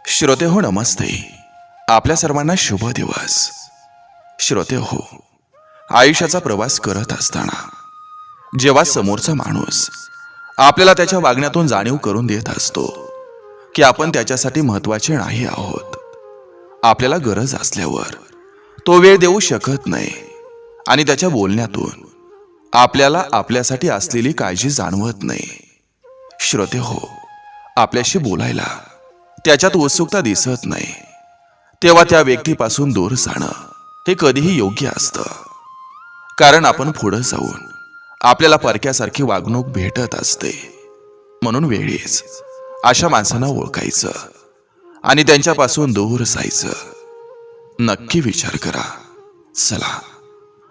श्रोते हो नमस्ते. आपल्या सर्वांना शुभ दिवस. श्रोते हो, आयुष्याचा प्रवास करत असताना जेव्हा समोरचा माणूस आपल्याला त्याच्या वागण्यातून जाणीव करून देत असतो की आपण त्याच्यासाठी महत्त्वाचे नाही आहोत, आपल्याला गरज असल्यावर तो वेळ देऊ शकत नाही आणि त्याच्या बोलण्यातून आपल्याला आपल्यासाठी असलेली काळजी जाणवत नाही. श्रोते हो, आपल्याशी बोलायला त्याच्यात उत्सुकता दिसत नाही, तेव्हा त्या व्यक्तीपासून दूर जाणं हे कधीही योग्य असतं. कारण आपण पुढे जाऊन आपल्याला परक्यासारखी वागणूक भेटत असते. म्हणून वेळीच अशा माणसांना ओळखायचं आणि त्यांच्यापासून दूर जायचं. नक्की विचार करा. चला,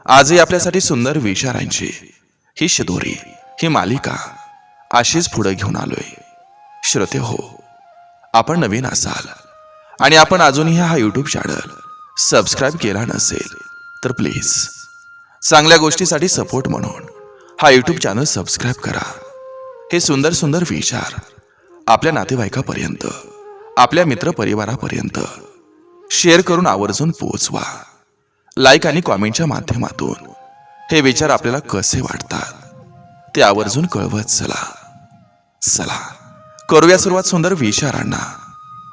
आजही आपल्यासाठी सुंदर विचारांची ही शिदोरी, ही मालिका अशीच पुढे घेऊन आलोय. श्रोते हो, आपण नवीन असाल आणि आपण अजूनही हा यूट्यूब चॅनल सबस्क्राईब केला नसेल तर प्लीज चांगल्या गोष्टीसाठी सपोर्ट म्हणून हा यूट्यूब चॅनल सबस्क्राईब करा. हे सुंदर सुंदर विचार आपल्या नातेवाईकापर्यंत, आपल्या मित्रपरिवारापर्यंत शेअर करून आवर्जून पोहोचवा. लाईक आणि कॉमेंटच्या माध्यमातून हे विचार आपल्याला कसे वाटतात ते आवर्जून कळवत चला. चला, करूया सुरुवात सुंदर विचारांना,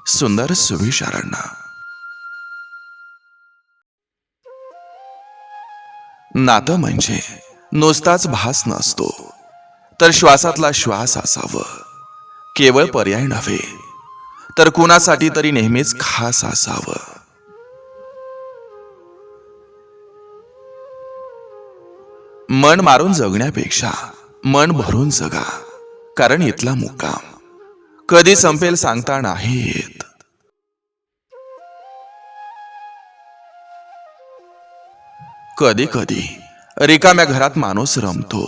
सुंदर सुविचारांना. नातं म्हणजे नुसताच भास नसतो, तर श्वासातला श्वास असावं. केवळ पर्याय नव्हे, तर कुणासाठी तरी नेहमीच खास असावं. मन मारून जगण्यापेक्षा मन भरून जगा, कारण इथला मुक्काम कधी संपेल सांगता नाही येत. कधी कधी रिकाम्या घरात माणूस रमतो,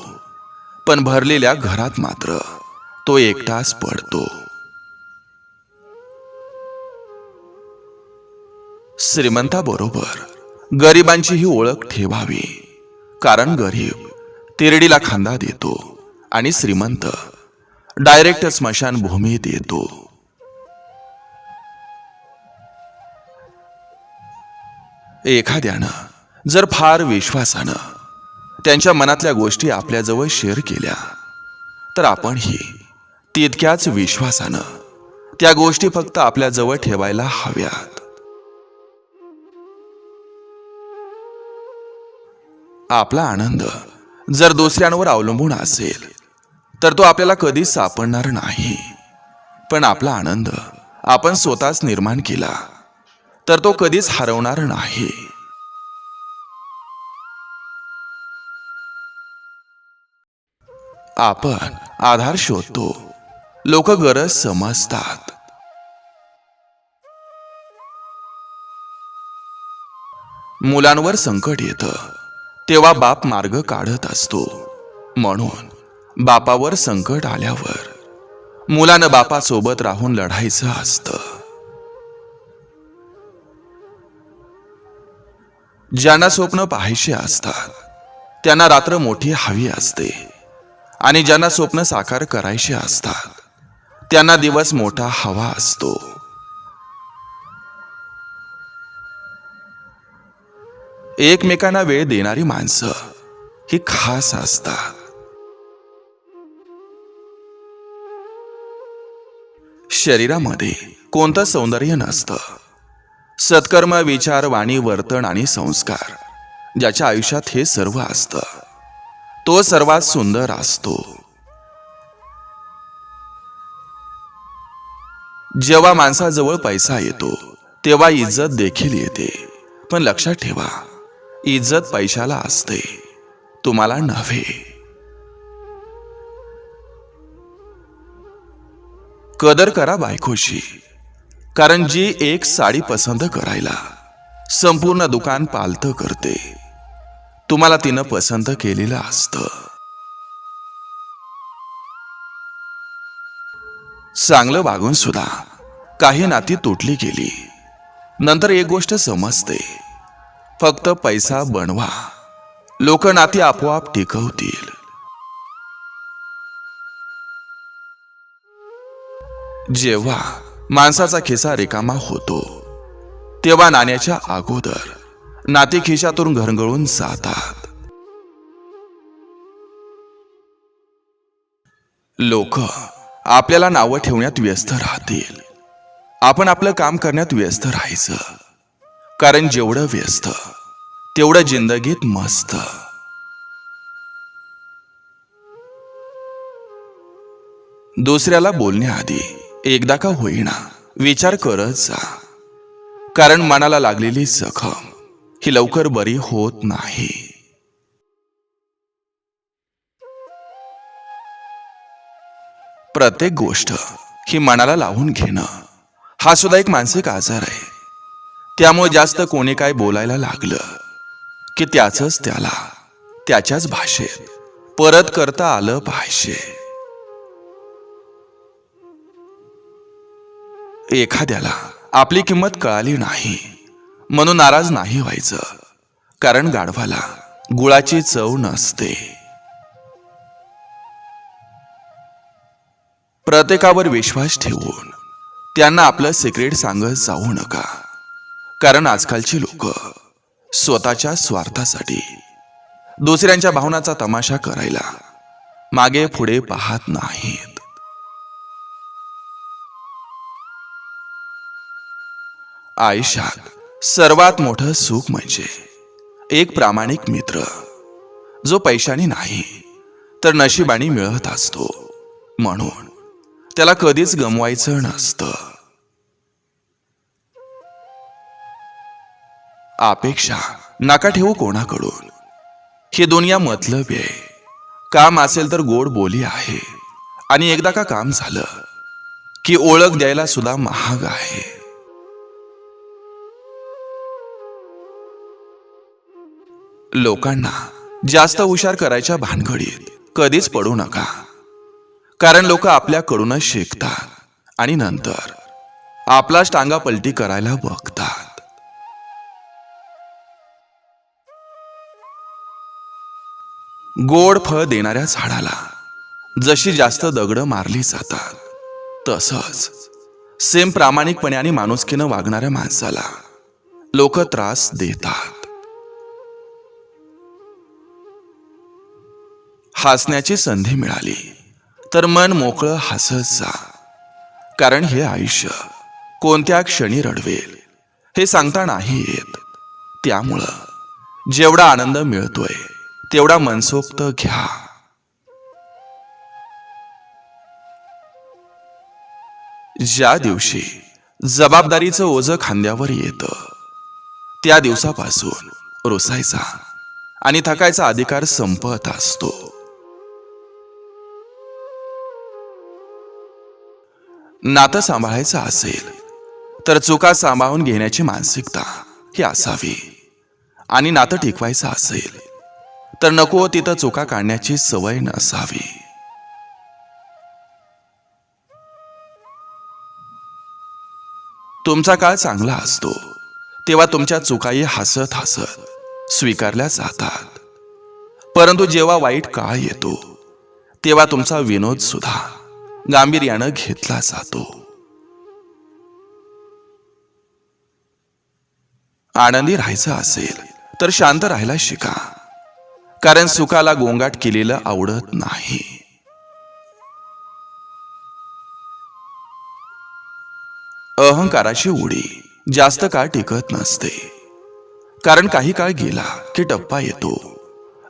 पण भरलेल्या घरात मात्र तो एकटाच पडतो. श्रीमंताबरोबर गरिबांचीही ओळख ठेवावी, कारण गरीब तिरडीला खांदा देतो आणि श्रीमंत डायरेक्ट स्मशानभूमीत येतो. एखाद्यानं जर फार विश्वासानं त्यांच्या मनातल्या गोष्टी आपल्याजवळ शेअर केल्या, तर आपणही तितक्याच विश्वासानं त्या गोष्टी फक्त आपल्याजवळ ठेवायला हव्यात. आपला आनंद जर दुसऱ्यांवर अवलंबून असेल तर तो आपल्याला कधीच सापडणार नाही. पण आपला आनंद आपण स्वतःच निर्माण केला तर तो कधीच हरवणार नाही. आपण आधार शोधतो, लोक गरज समजतात. मुलांवर संकट येतं तेव्हा बाप मार्ग काढत असतो. म्हणून बापावर संकट आल्यावर मुलानं बापासोबत राहून लढायचं असतं. ज्यांना स्वप्न पाहायचे असतात त्यांना रात्र मोठी हवी असते, आणि ज्यांना स्वप्न साकार करायचे असतात त्यांना दिवस मोठा हवा असतो. एकमेकांना वेळ देणारी माणसं ही खास असतात. शरीरामध्ये कोणतं सौंदर्य नसतं. सत्कर्म, विचार, वाणी, वर्तन आणि संस्कार ज्याच्या आयुष्यात हे सर्व असतं तो सर्वात सुंदर असतो. जेव्हा माणसाजवळ पैसा येतो तेव्हा इज्जत देखील येते. पण लक्षात ठेवा, इज्जत पैशाला असते, तुम्हाला नव्हे. कदर करा बायकोची, कारण जी एक साडी पसंत करायला संपूर्ण दुकान पालतं करते, तुम्हाला तिनं पसंत केलेलं असतं. चांगलं वागून सुद्धा काही नाती तुटली गेली, नंतर एक गोष्ट समजते, फक्त पैसा बनवा, लोक नाती आपोआप टिकवतील. जेव्हा माणसाचा खिसा रिकामा होतो तेव्हा नाण्याच्या अगोदर नाती खिशातून घरगळून जातात. लोक आपल्याला नावं ठेवण्यात व्यस्त राहतील. आपण आपलं काम करण्यात व्यस्त राहायचं, कारण जेवढं व्यस्त तेवढं जिंदगीत मस्त. दुसऱ्याला बोलण्याआधी एकदा का होईना विचार करत जा, कारण मनाला लागलेली जखम ही लवकर बरी होत नाही. प्रत्येक गोष्ट ही मनाला लावून घेणं हा सुद्धा एक मानसिक आजार आहे. त्यामुळे जास्त कोणी काय बोलायला लागलं की त्याचंच त्याला त्याच्याच भाषेत परत करता आलं पाहिजे. एखाद्याला आपली किंमत कळाली नाही म्हणून नाराज नाही व्हायचं, कारण गाढवाला गुळाची चव नसते. प्रत्येकावर विश्वास ठेवून त्यांना आपलं सिक्रेट सांगत जाऊ नका, कारण आजकालची लोक स्वतःच्या स्वार्थासाठी दुसऱ्यांच्या भावनांचा तमाशा करायला मागे पुढे पाहत नाहीत. आयुष्यात सर्वात मोठं सुख म्हणजे एक प्रामाणिक मित्र, जो पैशाने नाही तर नशिबाने मिळत असतो, म्हणून त्याला कधीच गमवायचं नसतं. अपेक्षा नका ठेवू कोणाकडून. ही दुनिया मतलबी आहे. काम असेल तर गोड बोली आहे, आणि एकदा का काम झालं की ओळख द्यायला सुद्धा महाग आहे. लोकांना जास्त हुशार करायच्या भानगडीत कधीच पडू नका, कारण लोक आपल्याकडूनच शिकतात आणि नंतर आपलाच टांगा पलटी करायला बघतात. गोड फळ देणाऱ्या झाडाला जशी जास्त दगड मारली जातात, तसंच सेम प्रामाणिकपणे आणि माणुसकीनं वागणाऱ्या माणसाला लोक त्रास देतात. हसण्याची संधी मिळाली तर मन मोकळं हसत जा, कारण हे आयुष्य कोणत्या क्षणी रडवेल हे सांगता नाही येत. त्यामुळं जेवढा आनंद मिळतोय तेवढा मनसोक्त घ्या. ज्या दिवशी जबाबदारीचं ओझं खांद्यावर येतं, त्या दिवसापासून रुसायचा आणि थकायचा अधिकार संपत असतो. नातं सांभाळायचं असेल तर चुका सांभाळून घेण्याची मानसिकता ही असावी, आणि नातं टिकवायचं असेल तर नको तिथं चुका काढण्याची सवय नसावी. तुमचा काळ चांगला असतो तेव्हा तुमच्या चुकाही हसत हसत स्वीकारल्या जातात, परंतु जेव्हा वाईट काळ येतो तेव्हा तुमचा विनोद सुद्धा गांभीर्यानं घेतला जातो. आनंदी राहायचं असेल तर शांत राहायला शिका, कारण सुखाला गोंगाट केलेलं आवडत नाही. अहंकाराची उडी जास्त काळ टिकत नसते, कारण काही काळ गेला की टप्पा येतो,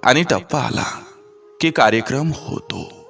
आणि टप्पा आला की कार्यक्रम होतो.